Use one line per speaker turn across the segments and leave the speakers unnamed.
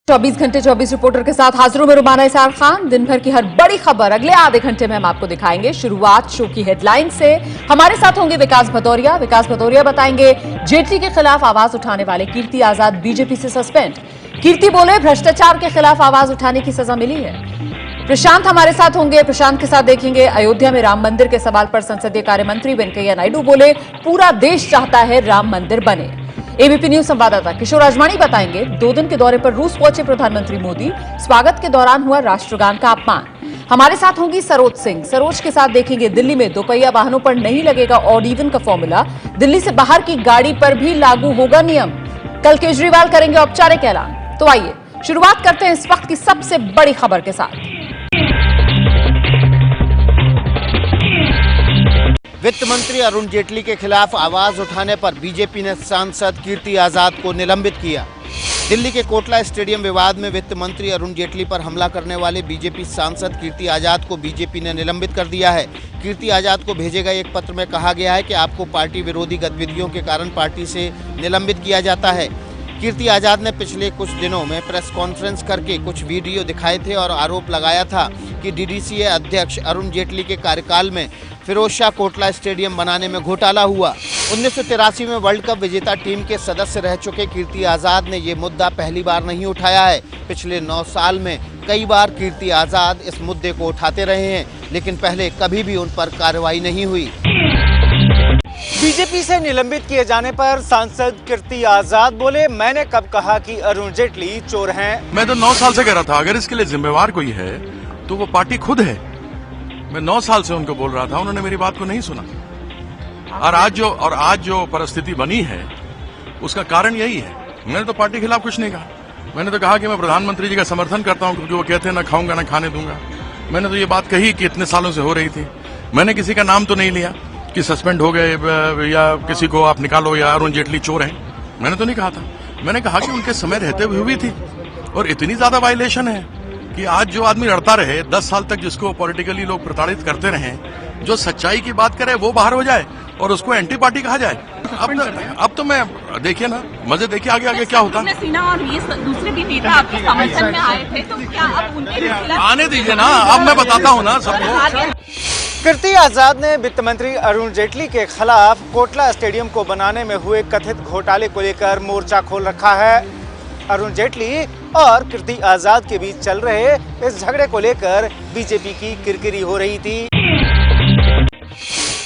24 घंटे 24 रिपोर्टर के साथ हाजिर हूं मैं रुमाना इसार खान। दिन भर की हर बड़ी खबर अगले आधे घंटे में हम आपको दिखाएंगे। शुरुआत शो की हेडलाइन से। हमारे साथ होंगे विकास भदौरिया बताएंगे जेटली के खिलाफ आवाज उठाने वाले कीर्ति आजाद बीजेपी से सस्पेंड। कीर्ति बोले भ्रष्टाचार के खिलाफ आवाज उठाने की सजा मिली है। प्रशांत हमारे साथ होंगे, प्रशांत के साथ देखेंगे अयोध्या में राम मंदिर के सवाल पर संसदीय कार्य मंत्री वेंकैया नायडू बोले पूरा देश चाहता है राम मंदिर बने। एबीपी न्यूज संवाददाता किशोर आजमानी बताएंगे 2 दिन के दौरे पर रूस पहुंचे प्रधानमंत्री मोदी, स्वागत के दौरान हुआ राष्ट्रगान का अपमान। हमारे साथ होंगी सरोज सिंह, सरोज के साथ देखेंगे दिल्ली में दोपहिया वाहनों पर नहीं लगेगा ऑड इवन का फॉर्मूला, दिल्ली से बाहर की गाड़ी पर भी लागू होगा नियम। कल केजरीवाल करेंगे औपचारिक ऐलान। तो आइए शुरुआत करते हैं इस वक्त की सबसे बड़ी खबर के साथ।
वित्त मंत्री अरुण जेटली के खिलाफ आवाज उठाने पर बीजेपी ने सांसद कीर्ति आजाद को निलंबित किया। दिल्ली के कोटला स्टेडियम विवाद में वित्त मंत्री अरुण जेटली पर हमला करने वाले बीजेपी सांसद कीर्ति आजाद को बीजेपी ने निलंबित कर दिया है। कीर्ति आजाद को भेजे गए एक पत्र में कहा गया है कि आपको पार्टी विरोधी गतिविधियों के कारण पार्टी से निलंबित किया जाता है। कीर्ति आजाद ने पिछले कुछ दिनों में प्रेस कॉन्फ्रेंस करके कुछ वीडियो दिखाए थे और आरोप लगाया था कि डीडीसीए अध्यक्ष अरुण जेटली के कार्यकाल में फिरोज शाह कोटला स्टेडियम बनाने में घोटाला हुआ। 1983 में वर्ल्ड कप विजेता टीम के सदस्य रह चुके कीर्ति आजाद ने ये मुद्दा पहली बार नहीं उठाया है। पिछले 9 साल में कई बार कीर्ति आजाद इस मुद्दे को उठाते रहे हैं, लेकिन पहले कभी भी उन पर कार्रवाई नहीं हुई।
बीजेपी से निलंबित किए जाने पर सांसद कीर्ति आजाद बोले, मैंने कब कहा कि अरुण जेटली चोर हैं?
मैं तो 9 साल से कह रहा था, अगर इसके लिए जिम्मेवार कोई है तो वो पार्टी खुद है। मैं 9 साल से उनको बोल रहा था, उन्होंने मेरी बात को नहीं सुना। और आज जो परिस्थिति बनी है उसका कारण यही है। मैंने तो पार्टी के खिलाफ कुछ नहीं कहा। मैंने तो कहा कि मैं प्रधानमंत्री जी का समर्थन करता हूं, क्योंकि वो कहते हैं ना खाऊंगा ना खाने दूंगा। मैंने तो ये बात कही कि इतने सालों से हो रही थी। मैंने किसी का नाम तो नहीं लिया कि सस्पेंड हो गए या किसी को आप निकालो या अरुण जेटली चोर हैं। मैंने तो नहीं कहा था। मैंने कहा कि उनके समय रहते हुए हुई थी और इतनी ज्यादा वायलेशन है कि आज जो आदमी लड़ता रहे 10 साल तक, जिसको पॉलिटिकली लोग प्रताड़ित करते रहे, जो सच्चाई की बात करे वो बाहर हो जाए और उसको एंटी पार्टी कहा जाए। अब तो मैं देखिए ना, मजे देखिए आगे क्या होता है।
सिन्हा और ये दूसरे भी नेता आपके समर्थन में आए थे, तो क्या अब उनके खिलाफ
आने दीजिए ना, अब मैं बताता हूँ ना सबको।
कीर्ति आजाद ने वित्त मंत्री अरुण जेटली के खिलाफ कोटला स्टेडियम को बनाने में हुए कथित घोटाले को लेकर मोर्चा खोल रखा है। अरुण जेटली और कीर्ति आजाद के बीच चल रहे इस झगड़े को लेकर बीजेपी की किरकिरी हो रही थी।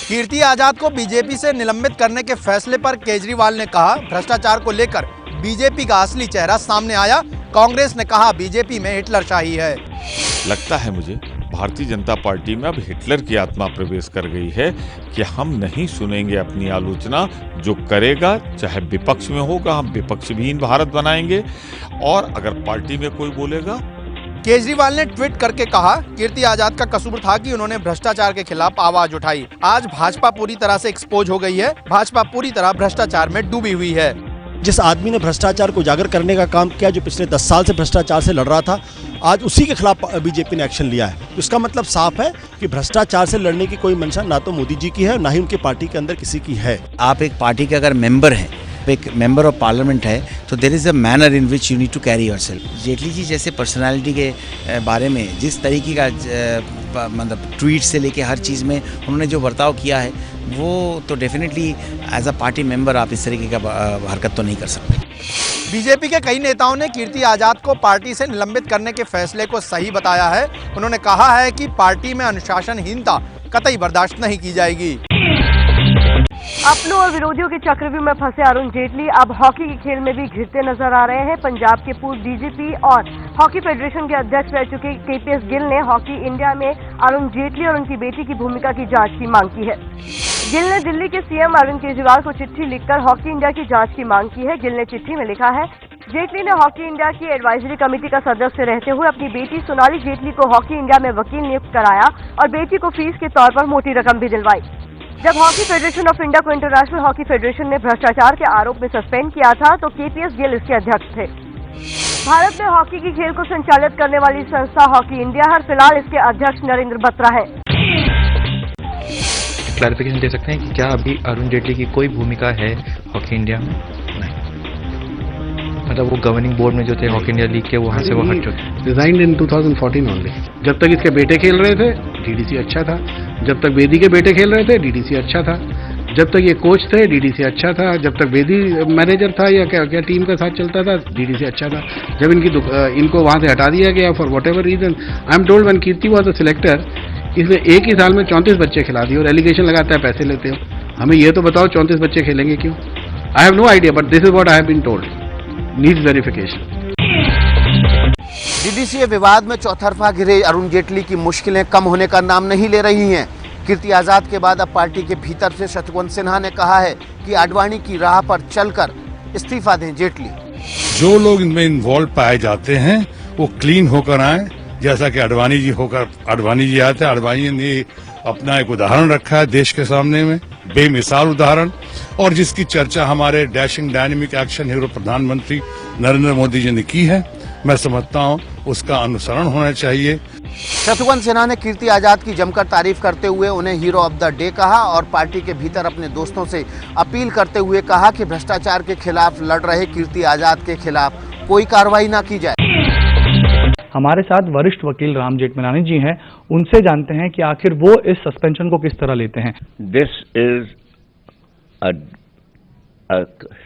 कीर्ति आजाद को बीजेपी से निलंबित करने के फैसले पर केजरीवाल ने कहा, भ्रष्टाचार को लेकर बीजेपी का असली चेहरा सामने आया। कांग्रेस ने कहा बीजेपी में हिटलरशाही है।
लगता है मुझे भारतीय जनता पार्टी में अब हिटलर की आत्मा प्रवेश कर गई है कि हम नहीं सुनेंगे अपनी आलोचना। जो करेगा चाहे विपक्ष में होगा, हम विपक्ष विहीन भारत बनाएंगे, और अगर पार्टी में कोई बोलेगा।
केजरीवाल ने ट्वीट करके कहा, कीर्ति आजाद का कसूर था कि उन्होंने भ्रष्टाचार के खिलाफ आवाज उठाई। आज भाजपा पूरी तरह से एक्सपोज हो गई है। भाजपा पूरी तरह भ्रष्टाचार में डूबी हुई है।
जिस आदमी ने भ्रष्टाचार को उजागर करने का काम किया, जो पिछले 10 साल से भ्रष्टाचार से लड़ रहा था, आज उसी के खिलाफ बीजेपी ने एक्शन लिया है। इसका मतलब साफ है कि भ्रष्टाचार से लड़ने की कोई मंशा ना तो मोदी जी की है, ना ही उनकी पार्टी के अंदर किसी की है।
आप एक पार्टी के अगर मेंबर हैं, एक मेंबर ऑफ पार्लियामेंट है, तो there is a manner in which you need to carry yourself. Jaitley ji जैसे पर्सनालिटी के बारे में जिस तरीके का मतलब ट्वीट से लेके हर चीज़ में उन्होंने जो बर्ताव किया है, वो तो definitely as a party member आप इस तरीके का हरकत तो नहीं कर सकते।
बीजेपी के कई नेताओं ने कीर्ति आजाद को पार्टी से निलंबित करने के फैसले को सही बताया है। उन्होंने कहा है कि पार्टी में अनुशासनहीनता कतई बर्दाश्त नहीं की जाएगी।
अपनों और विरोधियों के चक्रव्यूह में फंसे अरुण जेटली अब हॉकी के खेल में भी घिरते नजर आ रहे हैं। पंजाब के पूर्व डीजीपी और हॉकी फेडरेशन के अध्यक्ष रह चुके केपीएस गिल ने हॉकी इंडिया में अरुण जेटली और उनकी बेटी की भूमिका की जांच की मांग की है। गिल ने दिल्ली के सीएम अरविंद केजरीवाल को चिट्ठी लिखकर हॉकी इंडिया की जांच की मांग की है। गिल ने चिट्ठी में लिखा है, जेटली ने हॉकी इंडिया की एडवाइजरी कमेटी का सदस्य रहते हुए अपनी बेटी सोनाली जेटली को हॉकी इंडिया में वकील नियुक्त कराया और बेटी को फीस के तौर पर मोटी रकम भी दिलवाई। जब हॉकी फेडरेशन ऑफ इंडिया को इंटरनेशनल हॉकी फेडरेशन ने भ्रष्टाचार के आरोप में सस्पेंड किया था, तो केपीएस गिल इसके अध्यक्ष थे। भारत में हॉकी की खेल को संचालित करने वाली संस्था हॉकी इंडिया है। फिलहाल इसके अध्यक्ष नरेंद्र बत्रा है।
क्लैरिफिकेशन दे सकते हैं कि क्या अभी अरुण जेटली की कोई भूमिका है हॉकी इंडिया में? नहीं। मतलब वो गवर्निंग बोर्ड में जो थे हॉकी इंडिया लीग के, वहाँ से वो हट चुके।
रिजाइंड इन 2014 ओनली। जब तक इसके बेटे खेल रहे थे डीडीसी अच्छा था, जब तक बेदी के बेटे खेल रहे थे डीडीसी अच्छा था, जब तक ये कोच थे डीडीसी अच्छा था, जब तक बेदी मैनेजर था या क्या टीम का साथ चलता था डीडीसी अच्छा था। जब इनको वहाँ से हटा दिया गया for whatever reason, I am told when Kirti was a selector, इसने एक ही साल में 34 बच्चे खिला दिए और एलिगेशन लगाता है पैसे लेते हो। हमें ये तो बताओ 34 बच्चे खेलेंगे क्यों? I have no idea, but this is what I have been told, needs verification.
DDCA विवाद में चौतरफा घिरे अरुण जेटली की मुश्किलें कम होने का नाम नहीं ले रही हैं। कीर्ति आजाद के बाद अब पार्टी के भीतर से शत्रुघ्न सिन्हा ने कहा है कि आडवाणी की राह पर चलकर इस्तीफा दें जेटली।
जो लोग इनमें इन्वॉल्व पाए जाते हैं वो क्लीन होकर आए, जैसा कि आडवाणी जी आए थे। आडवाणी ने अपना एक उदाहरण रखा है देश के सामने में, बेमिसाल उदाहरण, और जिसकी चर्चा हमारे डैशिंग डायनेमिक एक्शन हीरो प्रधानमंत्री नरेंद्र मोदी जी ने की है। मैं समझता हूं उसका अनुसरण होना चाहिए।
शत्रुघ्न सिन्हा ने कीर्ति आजाद की जमकर तारीफ करते हुए उन्हें हीरो ऑफ द डे कहा और पार्टी के भीतर अपने दोस्तों से अपील करते हुए कहा कि भ्रष्टाचार के खिलाफ लड़ रहे कीर्ति आजाद के खिलाफ कोई कार्रवाई न की जाए।
हमारे साथ वरिष्ठ वकील राम जेठमलानी जी हैं, उनसे जानते हैं कि आखिर वो इस सस्पेंशन को किस तरह लेते हैं।
This is a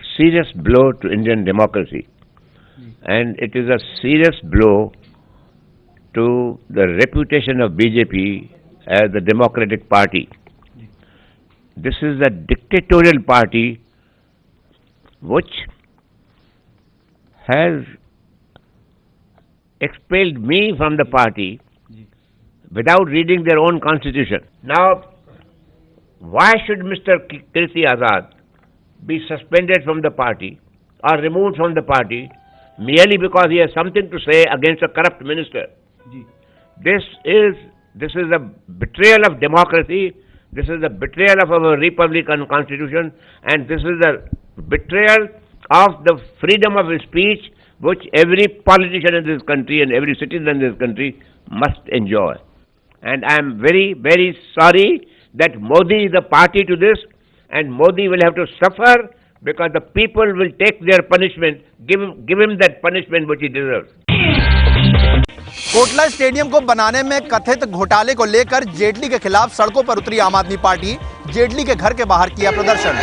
serious blow to Indian democracy and it is a serious blow to the reputation of BJP as a democratic party. This is a dictatorial party which has expelled me from the party without reading their own constitution. Now, why should Mr. Kirti Azad be suspended from the party or removed from the party merely because he has something to say against a corrupt minister? This is a betrayal of democracy. This is a betrayal of our republican constitution, and this is a betrayal of the freedom of speech which every politician in this country and every citizen in this country must enjoy. And I am very, very sorry that Modi is a party to this, and Modi will have to suffer because the people will take their punishment, give him that punishment which he deserves.
Kotla stadium को बनाने में कथित घोटाले को लेकर जेटली के खिलाफ सड़कों पर उतरी आम आदमी पार्टी। जेटली के घर के बाहर किया प्रदर्शन।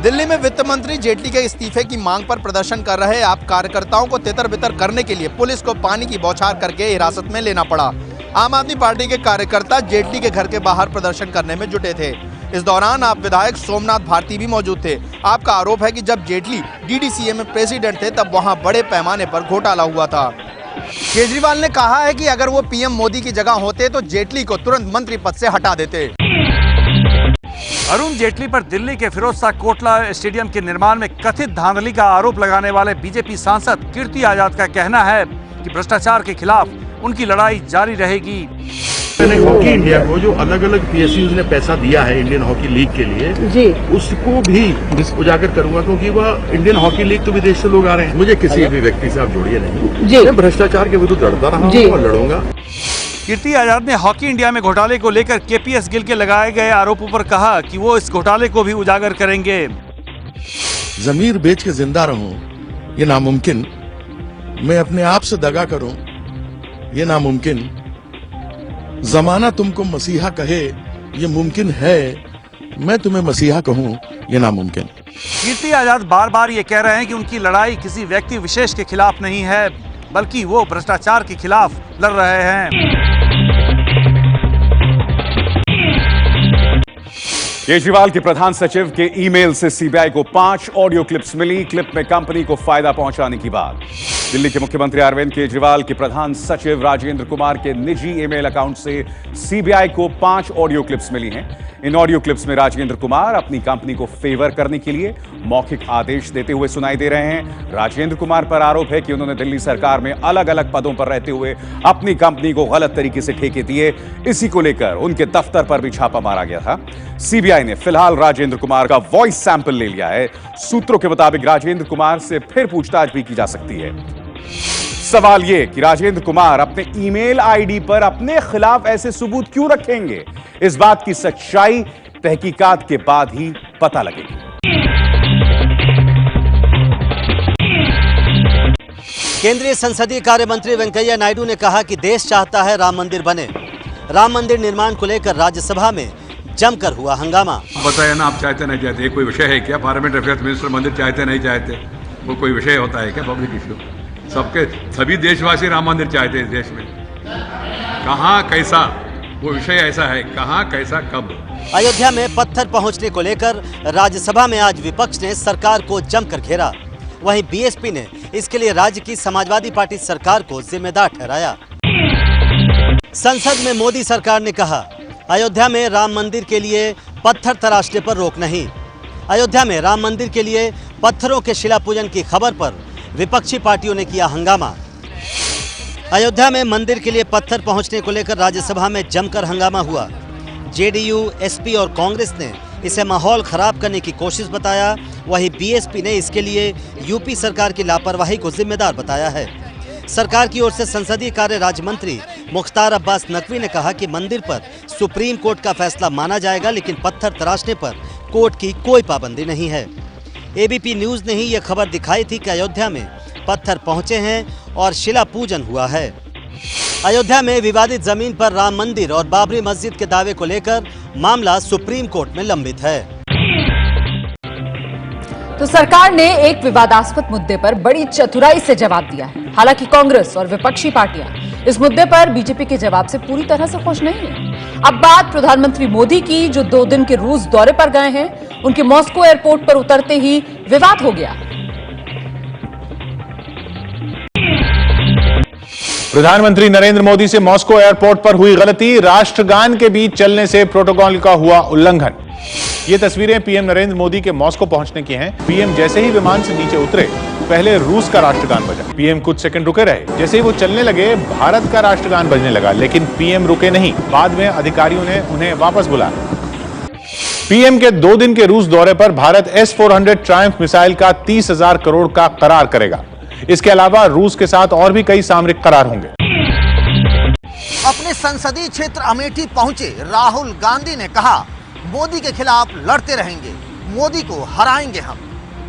दिल्ली में वित्त मंत्री जेटली के इस्तीफे की मांग पर प्रदर्शन कर रहे आप कार्यकर्ताओं को तितर बितर करने के लिए पुलिस को पानी की बौछार करके हिरासत में लेना पड़ा। आम आदमी पार्टी के कार्यकर्ता जेटली के घर के बाहर प्रदर्शन करने में जुटे थे। इस दौरान आप विधायक सोमनाथ भारती भी मौजूद थे। आपका आरोप है कि जब जेटली डीडीसीए में प्रेसिडेंट थे तब वहां बड़े पैमाने पर घोटाला हुआ था। केजरीवाल ने कहा है कि अगर वो पीएम मोदी की जगह होते तो जेटली को तुरंत मंत्री पद से हटा देते।
अरुण जेटली पर दिल्ली के फिरोज शाह कोटला स्टेडियम के निर्माण में कथित धांधली का आरोप लगाने वाले बीजेपी सांसद कीर्ति आजाद का कहना है कि भ्रष्टाचार के खिलाफ उनकी लड़ाई जारी रहेगी।
मैंने हॉकी इंडिया को जो अलग अलग पीएसयूज ने पैसा दिया है इंडियन हॉकी लीग के लिए जी, उसको भी उजागर करूंगा, क्योंकि वह इंडियन हॉकी लीग तो विदेश से लोग आ रहे हैं। मुझे किसी भी व्यक्ति से आप जोड़िए नहीं जी, मैं भ्रष्टाचार के विरुद्ध लड़ता रहा हूं और लड़ूंगा।
कीर्ति आजाद ने हॉकी इंडिया में घोटाले को लेकर केपीएस गिल के लगाए गए आरोपों पर कहा कि वो इस घोटाले को भी उजागर करेंगे।
जमीर बेच के जिंदा रहूं ये नामुमकिन, मैं अपने आप से दगा करूं ये नामुमकिन, जमाना तुमको मसीहा कहे ये मुमकिन है, मैं तुम्हें मसीहा कहूं ये नामुमकिन।
कीर्ति आजाद बार बार ये कह रहे हैं कि उनकी लड़ाई किसी व्यक्ति विशेष के खिलाफ नहीं है, बल्कि वो भ्रष्टाचार के खिलाफ लड़ रहे हैं।
केजरीवाल के प्रधान सचिव के ईमेल से सीबीआई को 5 ऑडियो क्लिप्स मिली। क्लिप में कंपनी को फायदा पहुंचाने की बात। दिल्ली के मुख्यमंत्री अरविंद केजरीवाल के प्रधान सचिव राजेंद्र कुमार के निजी ईमेल अकाउंट से सीबीआई को 5 ऑडियो क्लिप्स मिली हैं। इन ऑडियो क्लिप्स में राजेंद्र कुमार अपनी कंपनी को फेवर करने के लिए मौखिक आदेश देते हुए सुनाई दे रहे हैं। राजेंद्र कुमार पर आरोप है कि उन्होंने दिल्ली सरकार में अलग अलग पदों पर रहते हुए अपनी कंपनी को गलत तरीके से ठेके दिए। इसी को लेकर उनके दफ्तर पर भी छापा मारा गया था। सीबीआई ने फिलहाल राजेंद्र कुमार का वॉइस सैंपल ले लिया है। सूत्रों के मुताबिक राजेंद्र कुमार से फिर पूछताछ भी की जा सकती है। सवाल यह कि राजेंद्र कुमार अपने ईमेल आईडी पर अपने खिलाफ ऐसे सबूत क्यों रखेंगे? इस बात की सच्चाई तहकीकात के बाद ही पता लगेगी।
केंद्रीय संसदीय कार्य मंत्री वेंकैया नायडू ने कहा कि देश चाहता है राम मंदिर बने। राम मंदिर निर्माण को लेकर राज्यसभा में जमकर हुआ हंगामा।
बताया ना, आप चाहते नहीं चाहते, ये कोई विषय है क्या? पार्लियामेंट अफेयर्स मिनिस्टर मंदिर चाहते नहीं चाहते, वो कोई विषय होता है क्या? पब्लिक इश्यू सभी देशवासी राम मंदिर चाहते हैं इस देश में। कहाँ कैसा वो विषय ऐसा है, कहाँ कैसा कब?
अयोध्या में पत्थर पहुंचने को लेकर राज्यसभा में आज विपक्ष ने सरकार को जमकर घेरा। वहीं बीएसपी ने इसके लिए राज्य की समाजवादी पार्टी सरकार को जिम्मेदार ठहराया। संसद में मोदी सरकार ने कहा, अयोध्या में राम मंदिर के लिए पत्थर तराशने पर रोक नहीं। अयोध्या में राम मंदिर के लिए पत्थरों के शिलापूजन की खबर पर विपक्षी पार्टियों ने किया हंगामा। अयोध्या में मंदिर के लिए पत्थर पहुंचने को लेकर राज्यसभा में जमकर हंगामा हुआ। जेडीयू, एसपी और कांग्रेस ने इसे माहौल खराब करने की कोशिश बताया। वहीं बीएसपी ने इसके लिए यूपी सरकार की लापरवाही को जिम्मेदार बताया है। सरकार की ओर से संसदीय कार्य राज्य मंत्री मुख्तार अब्बास नकवी ने कहा कि मंदिर पर सुप्रीम कोर्ट का फैसला माना जाएगा, लेकिन पत्थर तराशने पर कोर्ट की कोई पाबंदी नहीं है। एबीपी न्यूज ने ही यह खबर दिखाई थी कि अयोध्या में पत्थर पहुंचे हैं और शिला पूजन हुआ है। अयोध्या में विवादित जमीन पर राम मंदिर और बाबरी मस्जिद के दावे को लेकर मामला सुप्रीम कोर्ट में लंबित है।
तो सरकार ने एक विवादास्पद मुद्दे पर बड़ी चतुराई से जवाब दिया है। हालांकि कांग्रेस और विपक्षी पार्टियां इस मुद्दे पर बीजेपी के जवाब से पूरी तरह से खुश नहीं है। अब बात प्रधानमंत्री मोदी की, जो 2 दिन के रूस दौरे पर गए हैं। उनके मॉस्को एयरपोर्ट पर उतरते ही विवाद हो गया।
प्रधानमंत्री नरेंद्र मोदी से मॉस्को एयरपोर्ट पर हुई गलती, राष्ट्रगान के बीच चलने से प्रोटोकॉल का हुआ उल्लंघन। ये तस्वीरें पीएम नरेंद्र मोदी के मॉस्को पहुंचने की हैं। पीएम जैसे ही विमान से नीचे उतरे, पहले रूस का राष्ट्रगान बजा। पीएम कुछ सेकंड रुके रहे। जैसे ही वो चलने लगे, भारत का राष्ट्रगान बजने लगा, लेकिन पीएम रुके नहीं। बाद में अधिकारियों ने उन्हें वापस बुलाया। पीएम के 2 दिन के रूस दौरे पर भारत S-400 ट्रायम्फ मिसाइल का 30,000 करोड़ का करार करेगा। इसके अलावा रूस के साथ और भी कई सामरिक करार होंगे।
अपने संसदीय क्षेत्र अमेठी पहुंचे राहुल गांधी ने कहा, मोदी के खिलाफ लड़ते रहेंगे, मोदी को हराएंगे हम।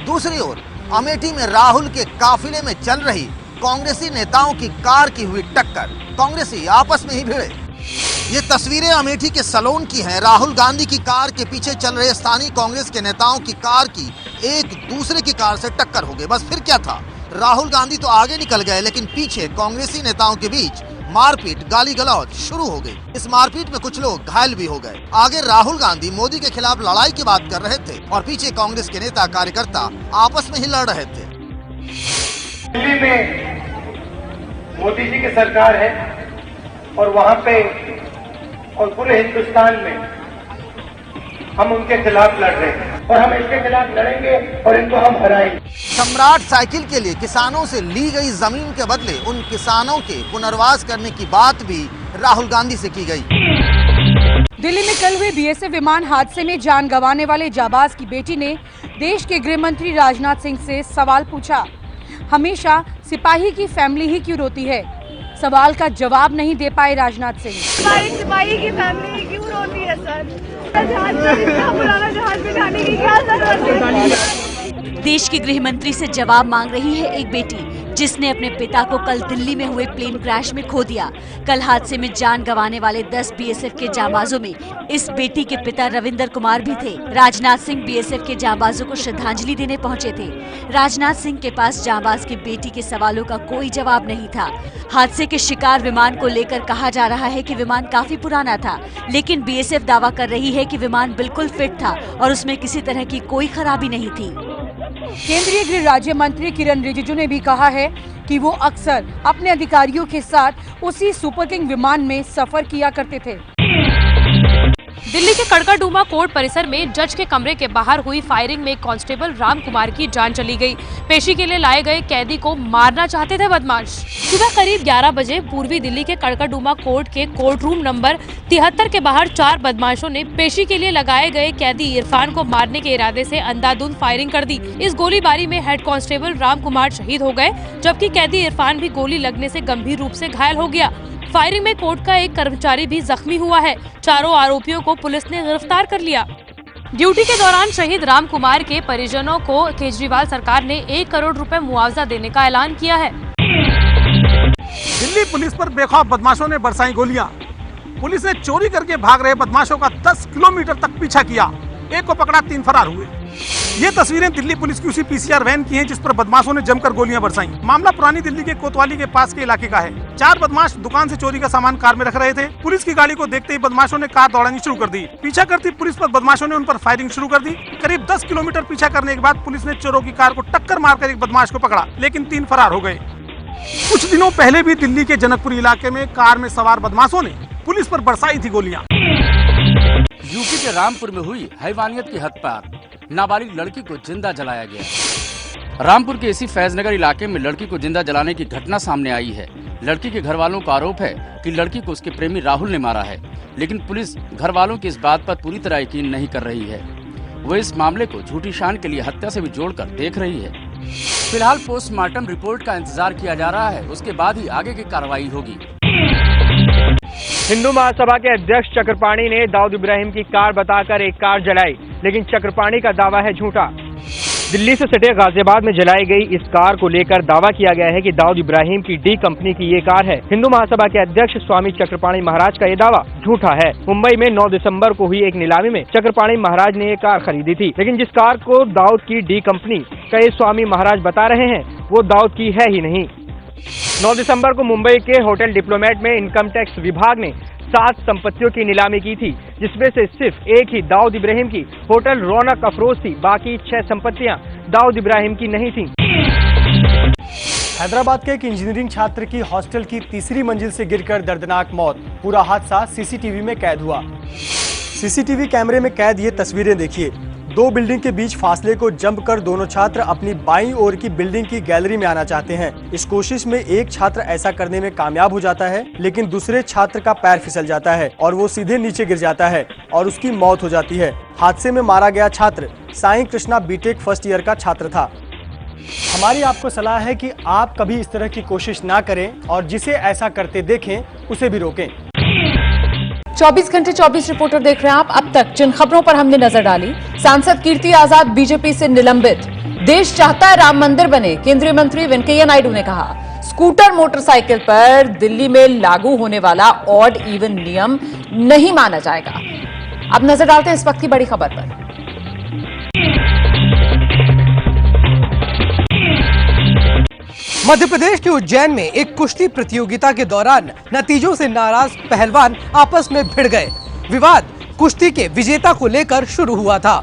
दूसरी ओर अमेठी में राहुल के काफिले में चल रही कांग्रेसी नेताओं की कार की हुई टक्कर, कांग्रेसी आपस में ही भिड़े। ये तस्वीरें अमेठी के सलोन की हैं। राहुल गांधी की कार के पीछे चल रहे स्थानीय कांग्रेस के नेताओं की कार की एक दूसरे की कार से टक्कर हो गई। बस फिर क्या था, राहुल गांधी तो आगे निकल गए, लेकिन पीछे कांग्रेसी नेताओं के बीच मारपीट, गाली गलौज शुरू हो गई। इस मारपीट में कुछ लोग घायल भी हो गए। आगे राहुल गांधी मोदी के खिलाफ लड़ाई की बात कर रहे थे और पीछे कांग्रेस के नेता कार्यकर्ता आपस में ही लड़ रहे थे।
दिल्ली में मोदी जी की सरकार है और वहां पे और पूरे हिंदुस्तान में हम उनके खिलाफ लड़ रहे हैं और हम इनके खिलाफ लड़ेंगे और इनको हम हराएंगे।
सम्राट साइकिल के लिए किसानों से ली गई जमीन के बदले उन किसानों के पुनर्वास करने की बात भी राहुल गांधी से की गई।
दिल्ली में कल हुए बीएसएफ विमान हादसे में जान गंवाने वाले जाबाज की बेटी ने देश के गृह मंत्री राजनाथ सिंह से सवाल पूछा, हमेशा सिपाही की फैमिली ही क्यों रोती है? सवाल का जवाब नहीं दे पाए राजनाथ सिंह।
सिपाही की फैमिली क्यों रोती है सर? जहाज में इतना पुराना जहाज में जाने की क्या जरूरत है?
देश के गृह मंत्री से जवाब मांग रही है एक बेटी जिसने अपने पिता को कल दिल्ली में हुए प्लेन क्रैश में खो दिया। कल हादसे में जान गंवाने वाले 10 बीएसएफ के जांबाजों में इस बेटी के पिता रविंदर कुमार भी थे। राजनाथ सिंह बीएसएफ के जांबाजों को श्रद्धांजलि देने पहुंचे थे। राजनाथ सिंह के पास जांबाज की बेटी के सवालों का कोई जवाब नहीं था। हादसे के शिकार विमान को लेकर कहा जा रहा है कि विमान काफी पुराना था, लेकिन बीएसएफ दावा कर रही है कि विमान बिल्कुल फिट था और उसमें किसी तरह की कोई खराबी नहीं थी।
केंद्रीय गृह राज्य मंत्री किरण रिजिजू ने भी कहा है कि वो अक्सर अपने अधिकारियों के साथ उसी सुपर किंग विमान में सफर किया करते थे।
दिल्ली के कड़काडूमा कोर्ट परिसर में जज के कमरे के बाहर हुई फायरिंग में कांस्टेबल राम कुमार की जान चली गई। पेशी के लिए लाए गए कैदी को मारना चाहते थे बदमाश। सुबह करीब 11 बजे पूर्वी दिल्ली के कड़काडूमा कोर्ट के कोर्ट रूम नंबर 73 के बाहर 4 बदमाशों ने पेशी के लिए लगाए गए कैदी इरफान को मारने के इरादे से अंधाधुंध फायरिंग कर दी। इस गोलीबारी में हेड कांस्टेबल राम कुमार शहीद हो गए, जबकि कैदी इरफान भी गोली लगने से गंभीर रूप से घायल हो गया। फायरिंग में कोर्ट का एक कर्मचारी भी जख्मी हुआ है। चारों आरोपियों को पुलिस ने गिरफ्तार कर लिया। ड्यूटी के दौरान शहीद राम कुमार के परिजनों को केजरीवाल सरकार ने 1 करोड़ रुपए मुआवजा देने का ऐलान किया है।
दिल्ली पुलिस पर बेखौफ बदमाशों ने बरसाई गोलियां। पुलिस ने चोरी करके भाग रहे बदमाशों का 10 किलोमीटर तक पीछा किया। एक को पकड़ा, 3 फरार हुए। ये तस्वीरें दिल्ली पुलिस की उसी पीसीआर वैन की हैं जिस पर बदमाशों ने जमकर गोलियां बरसाई। मामला पुरानी दिल्ली के कोतवाली के पास के इलाके का है। 4 बदमाश दुकान से चोरी का सामान कार में रख रहे थे। पुलिस की गाड़ी को देखते ही बदमाशों ने कार दौड़ानी शुरू कर दी। पीछा करती पुलिस पर बदमाशों ने उन पर फायरिंग शुरू कर दी। करीब 10 किलोमीटर पीछा करने के बाद पुलिस ने चोरों की कार को टक्कर मारकर एक बदमाश को पकड़ा, लेकिन 3 फरार हो गए। कुछ दिनों पहले भी दिल्ली के जनकपुरी इलाके में कार में सवार बदमाशों ने पुलिस पर बरसाई थी गोलियां।
यूपी के रामपुर में हुई हैवानियत की हद पार, नाबालिग लड़की को जिंदा जलाया गया। रामपुर के इसी फैजनगर इलाके में लड़की को जिंदा जलाने की घटना सामने आई है। लड़की के घर वालों का आरोप है कि लड़की को उसके प्रेमी राहुल ने मारा है, लेकिन पुलिस घर वालों की इस बात पर पूरी तरह यकीन नहीं कर रही है। वो इस मामले को झूठी शान के लिए हत्या से भी जोड़कर देख रही है। फिलहाल पोस्टमार्टम रिपोर्ट का इंतजार किया जा रहा है, उसके बाद ही आगे की कार्रवाई होगी।
हिंदू महासभा के अध्यक्ष चक्रपाणी ने दाऊद इब्राहिम की कार बताकर एक कार जलाई, लेकिन चक्रपाणी का दावा है झूठा। दिल्ली से सटे गाजियाबाद में जलाई गई इस कार को लेकर दावा किया गया है कि दाऊद इब्राहिम की डी कंपनी की ये कार है। हिंदू महासभा के अध्यक्ष स्वामी चक्रपाणी महाराज का ये दावा झूठा है। मुंबई में 9 दिसंबर को हुई एक नीलामी में चक्रपाणी महाराज ने ये कार खरीदी थी, लेकिन जिस कार को दाऊद की डी कंपनी का ये स्वामी महाराज बता रहे हैं वो दाऊद की है ही नहीं। 9 दिसंबर को मुंबई के होटल डिप्लोमेट में इनकम टैक्स विभाग ने 7 संपत्तियों की नीलामी की थी, जिसमें से सिर्फ एक ही दाऊद इब्राहिम की होटल रौनक अफरोज थी। बाकी 6 संपत्तियां दाऊद इब्राहिम की नहीं थीं।
हैदराबाद के एक इंजीनियरिंग छात्र की हॉस्टल की 3री मंजिल से गिरकर दर्दनाक मौत। पूरा हादसा सीसीटीवी में कैद हुआ। सीसीटीवी कैमरे में कैद ये तस्वीरें देखिए। 2 बिल्डिंग के बीच फासले को जंप कर दोनों छात्र अपनी बाईं ओर की बिल्डिंग की गैलरी में आना चाहते हैं। इस कोशिश में एक छात्र ऐसा करने में कामयाब हो जाता है, लेकिन दूसरे छात्र का पैर फिसल जाता है और वो सीधे नीचे गिर जाता है और उसकी मौत हो जाती है। हादसे में मारा गया छात्र Sai Krishna B Tech first year का छात्र था। हमारी आपको सलाह है कि आप कभी इस तरह की कोशिश ना करें और जिसे ऐसा करते देखें उसे भी रोकें।
24 घंटे 24 रिपोर्टर देख रहे हैं आप। अब तक जिन खबरों पर हमने नजर डाली, सांसद कीर्ति आजाद बीजेपी से निलंबित, देश चाहता है राम मंदिर बने, केंद्रीय मंत्री वेंकैया नायडू ने कहा, स्कूटर मोटरसाइकिल पर दिल्ली में लागू होने वाला ऑड इवन नियम नहीं माना जाएगा। अब नजर डालते हैं इस वक्त की बड़ी खबर पर।
मध्य प्रदेश के उज्जैन में एक कुश्ती प्रतियोगिता के दौरान नतीजों से नाराज पहलवान आपस में भिड़ गए। विवाद कुश्ती के विजेता को लेकर शुरू हुआ था।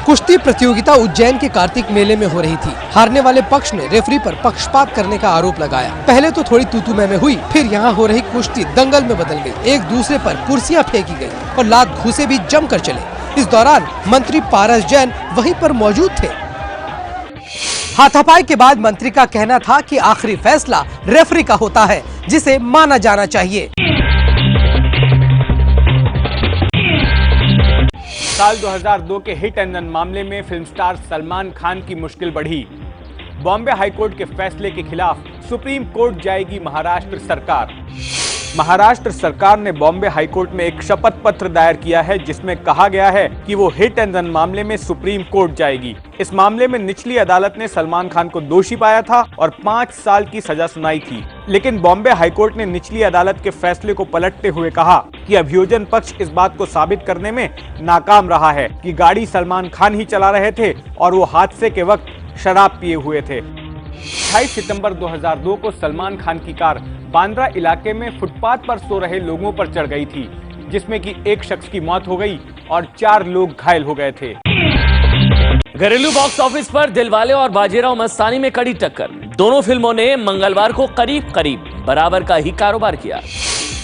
कुश्ती प्रतियोगिता उज्जैन के कार्तिक मेले में हो रही थी। हारने वाले पक्ष ने रेफरी पर पक्षपात करने का आरोप लगाया। पहले तो थोड़ी तू-तू मैं हुई, फिर यहाँ हो रही कुश्ती दंगल में बदल गई। एक दूसरे पर कुर्सियां फेंकी गई और लात घूसे भी जमकर चले। इस दौरान मंत्री पारस जैन वहीं पर मौजूद थे। हाथापाई के बाद मंत्री का कहना था कि आखिरी फैसला रेफरी का होता है, जिसे माना जाना चाहिए।
साल 2002 के हिट एंड रन मामले में फिल्म स्टार सलमान खान की मुश्किल बढ़ी। बॉम्बे हाईकोर्ट के फैसले के खिलाफ सुप्रीम कोर्ट जाएगी महाराष्ट्र सरकार। महाराष्ट्र सरकार ने बॉम्बे हाईकोर्ट में एक शपथ पत्र दायर किया है, जिसमें कहा गया है कि वो हिट एंड रन मामले में सुप्रीम कोर्ट जाएगी। इस मामले में निचली अदालत ने सलमान खान को दोषी पाया था और 5 साल की सजा सुनाई थी, लेकिन बॉम्बे हाईकोर्ट ने निचली अदालत के फैसले को पलटते हुए कहा कि अभियोजन पक्ष इस बात को साबित करने में नाकाम रहा है कि गाड़ी सलमान खान ही चला रहे थे और वो हादसे के वक्त शराब पिए हुए थे। 28 सितंबर 2002 को सलमान खान की कार बांद्रा इलाके में फुटपाथ पर सो रहे लोगों पर चढ़ गई थी, जिसमें कि एक शख्स की मौत हो गई और 4 लोग घायल हो गए थे।
घरेलू बॉक्स ऑफिस पर दिलवाले और बाजीराव मस्तानी में कड़ी टक्कर। दोनों फिल्मों ने मंगलवार को करीब करीब बराबर का ही कारोबार किया।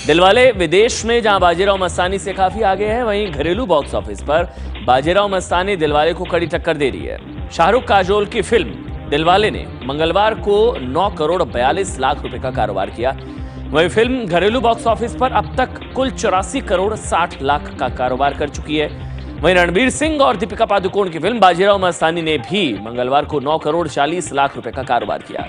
दिलवाले विदेश में जहां बाजीराव मस्तानी से काफी आगे है, वहीं घरेलू बॉक्स ऑफिस पर बाजीराव मस्तानी दिलवाले को कड़ी टक्कर दे रही है। शाहरुख काजोल की फिल्म दिलवाले ने मंगलवार को 9 करोड़ 42 लाख रुपए का कारोबार किया। वही फिल्म घरेलू बॉक्स ऑफिस पर अब तक कुल 84 करोड़ 60 लाख का कारोबार कर चुकी है। वहीं रणबीर सिंह और दीपिका पादुकोण की फिल्म बाजीराव मस्तानी ने भी मंगलवार को 9 करोड़ 40 लाख रुपए का कारोबार किया।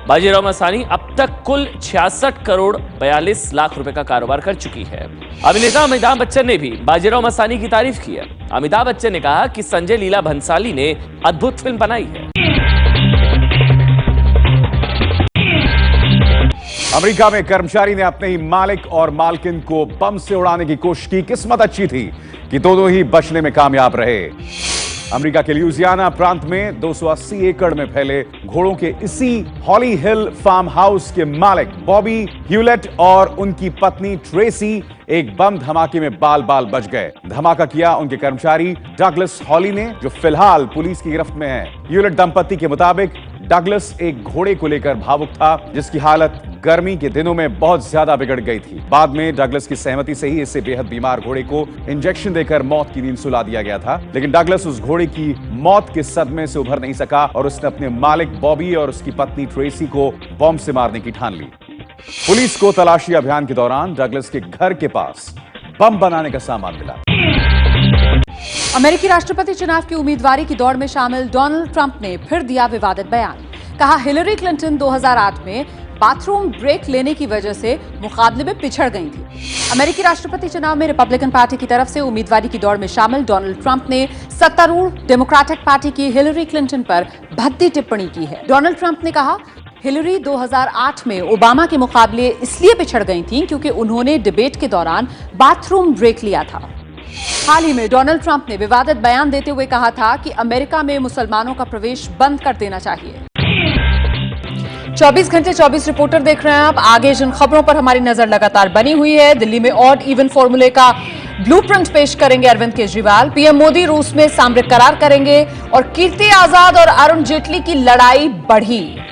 बाजीराव मस्तानी अब तक कुल 66 करोड़ 42 लाख रुपए का कारोबार कर चुकी है। अभिनेता अमिताभ बच्चन ने भी बाजीराव मस्तानी की तारीफ की है। अमिताभ बच्चन ने कहा कि संजय लीला भंसाली ने अद्भुत फिल्म बनाई है।
अमेरिका में कर्मचारी ने अपने ही मालिक और मालकिन को बम से उड़ाने की कोशिश की। किस्मत अच्छी थी कि दोनों ही बचने में कामयाब रहे। अमेरिका के ल्यूजियाना प्रांत में 280 एकड़ में फैले घोड़ों के इसी हॉली हिल फार्म हाउस के मालिक बॉबी ह्यूलेट और उनकी पत्नी ट्रेसी एक बम धमाके में बाल बाल बच गए। धमाका किया उनके कर्मचारी डगलस हॉली ने, जो फिलहाल पुलिस की गिरफ्त में है। ह्यूलेट दंपत्ति के मुताबिक डगलस एक घोड़े को लेकर भावुक था, जिसकी हालत गर्मी के दिनों में बहुत ज्यादा बिगड़ गई थी। बाद में डगलस की सहमति से ही इससे बेहद बीमार घोड़े को इंजेक्शन देकर मौत की नींद सुला दिया गया था। लेकिन डगलस उस घोड़े की मौत के सदमे से उभर नहीं सका और उसने अपने मालिक बॉबी और उसकी पत्नी ट्रेसी को बॉम्ब से मारने की ठान ली। पुलिस को तलाशी अभियान के दौरान डगलस के घर के पास बम बनाने का सामान मिला।
अमेरिकी राष्ट्रपति चुनाव की उम्मीदवारी की दौड़ में शामिल डोनाल्ड ट्रंप ने फिर दिया विवादित बयान। कहा, हिलरी क्लिंटन 2008 में बाथरूम ब्रेक लेने की वजह से मुकाबले में पिछड़ गई थी। अमेरिकी राष्ट्रपति चुनाव में रिपब्लिकन पार्टी की तरफ से उम्मीदवारी की दौड़ में शामिल डोनाल्ड ट्रंप ने सत्तारूढ़ डेमोक्रेटिक पार्टी की हिलरी क्लिंटन पर भद्दी टिप्पणी की है। डोनाल्ड ट्रंप ने कहा, हिलरी 2008 में ओबामा के मुकाबले इसलिए पिछड़ गई थीं क्योंकि उन्होंने डिबेट के दौरान बाथरूम ब्रेक लिया था। हाल ही में डोनाल्ड ट्रंप ने विवादित बयान देते हुए कहा था कि अमेरिका में मुसलमानों का प्रवेश बंद कर देना चाहिए। 24 घंटे 24 रिपोर्टर देख रहे हैं आप। आगे जिन खबरों पर हमारी नजर लगातार बनी हुई है, दिल्ली में ऑड इवन फॉर्मूले का ब्लूप्रिंट पेश करेंगे अरविंद केजरीवाल। पीएम मोदी रूस में सामरिक करार करेंगे और कीर्ति आजाद और अरुण जेटली की लड़ाई बढ़ी।